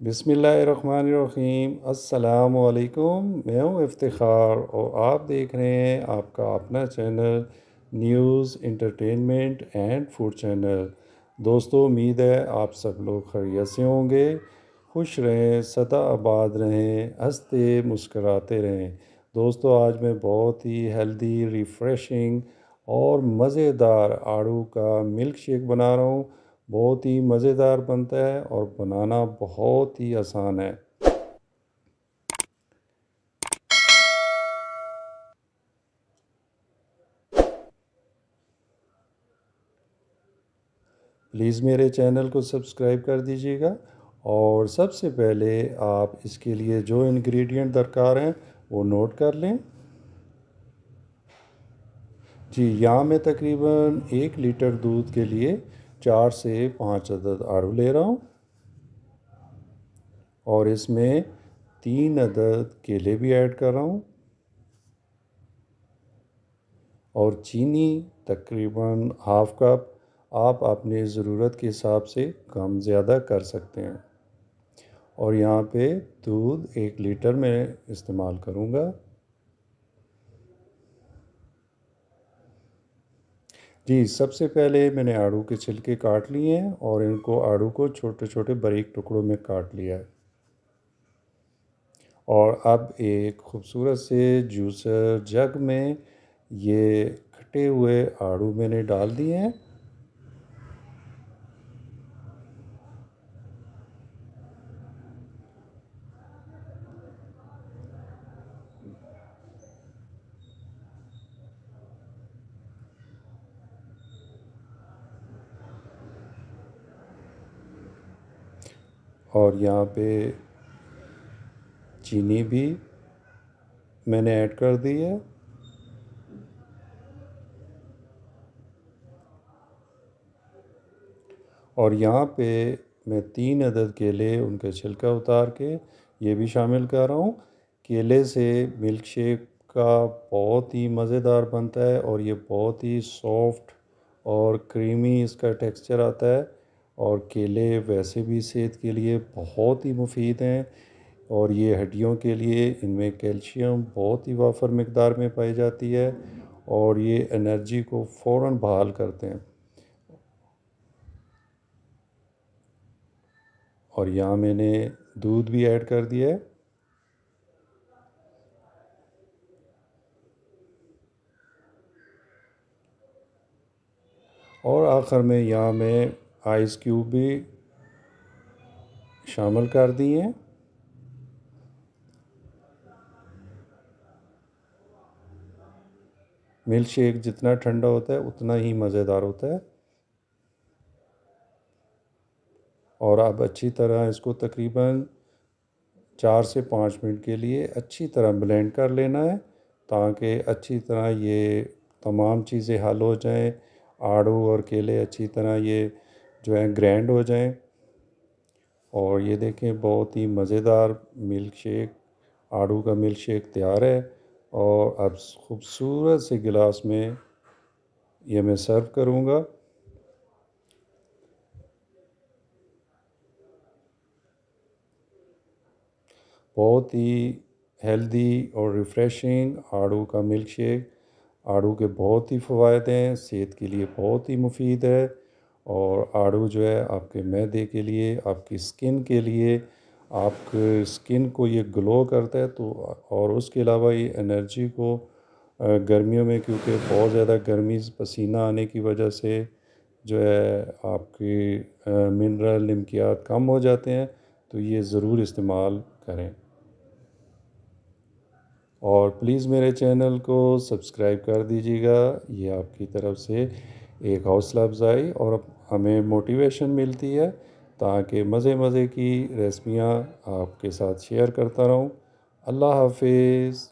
बिस्मिल्लाहिर्रहमानिर्रहीम। अस्सलामु अलैकुम। मैं हूँ इफ्तिखार और आप देख रहे हैं आपका अपना channel news entertainment and food channel. दोस्तों, उम्मीद है आप सब लोग खैरियत से होंगे, खुश रहें, सदा आबाद रहें, हंसते मुस्कराते रहें। दोस्तों, आज मैं बहुत ही हेल्दी, रिफ़्रेशिंग और मज़ेदार आड़ू का मिल्क शेक बना रहा हूँ। बहुत ही मज़ेदार बनता है और बनाना बहुत ही आसान है। प्लीज़ मेरे चैनल को सब्सक्राइब कर दीजिएगा। और सबसे पहले आप इसके लिए जो इंग्रेडिएंट दरकार हैं वो नोट कर लें। जी, यहाँ मैं तकरीबन 1 लीटर दूध के लिए 4 से 5 अदद आड़ू ले रहा हूँ और इसमें 3 अदद केले भी ऐड कर रहा हूँ और चीनी तकरीबन हाफ़ कप। आप अपने ज़रूरत के हिसाब से कम ज़्यादा कर सकते हैं। और यहाँ पे दूध 1 लीटर में इस्तेमाल करूँगा। जी, सबसे पहले मैंने आड़ू के छिलके काट लिए हैं और इनको आड़ू को छोटे छोटे बारीक टुकड़ों में काट लिया है। और अब एक खूबसूरत से जूसर जग में ये कटे हुए आड़ू मैंने डाल दिए हैं। और यहाँ पे चीनी भी मैंने ऐड कर दी है। और यहाँ पे मैं 3 अदद केले उनके छिलका उतार के ये भी शामिल कर रहा हूँ। केले से मिल्क शेक का बहुत ही मज़ेदार बनता है और ये बहुत ही सॉफ्ट और क्रीमी इसका टेक्सचर आता है। और केले वैसे भी सेहत के लिए बहुत ही मुफीद हैं और ये हड्डियों के लिए इनमें कैल्शियम बहुत ही वाफर मकदार में पाई जाती है और ये एनर्जी को फ़ौरन बहाल करते हैं। और यहाँ मैंने दूध भी ऐड कर दिया है। और आखिर में यहाँ मैं आइस क्यूब भी शामिल कर दिए हैं। मिल्क शेक जितना ठंडा होता है उतना ही मज़ेदार होता है। और अब अच्छी तरह इसको तकरीबन 4 से 5 मिनट के लिए अच्छी तरह ब्लेंड कर लेना है ताकि अच्छी तरह ये तमाम चीज़ें हल हो जाएं। आड़ू और केले अच्छी तरह ये जो है ग्राइंड हो जाएं। और ये देखें, बहुत ही मज़ेदार मिल्क शेक, आड़ू का मिल्क शेक तैयार है। और अब खूबसूरत से गिलास में ये मैं सर्व करूँगा। बहुत ही हेल्दी और रिफ़्रेशिंग आड़ू का मिल्क शेक। आड़ू के बहुत ही फ़वाद हैं, सेहत के लिए बहुत ही मुफीद है। और आड़ू जो है आपके मैदे के लिए, आपकी स्किन के लिए, आपके स्किन को ये ग्लो करता है। तो और उसके अलावा ये एनर्जी को गर्मियों में, क्योंकि बहुत ज़्यादा गर्मी पसीना आने की वजह से जो है आपकी मिनरल नमकियात कम हो जाते हैं, तो ये ज़रूर इस्तेमाल करें। और प्लीज़ मेरे चैनल को सब्सक्राइब कर दीजिएगा। ये आपकी तरफ से एक हौसला अफ़ज़ाई और हमें मोटिवेशन मिलती है ताकि मज़े मज़े की रेसिपियाँ आपके साथ शेयर करता रहूँ। अल्लाह हाफ़िज़।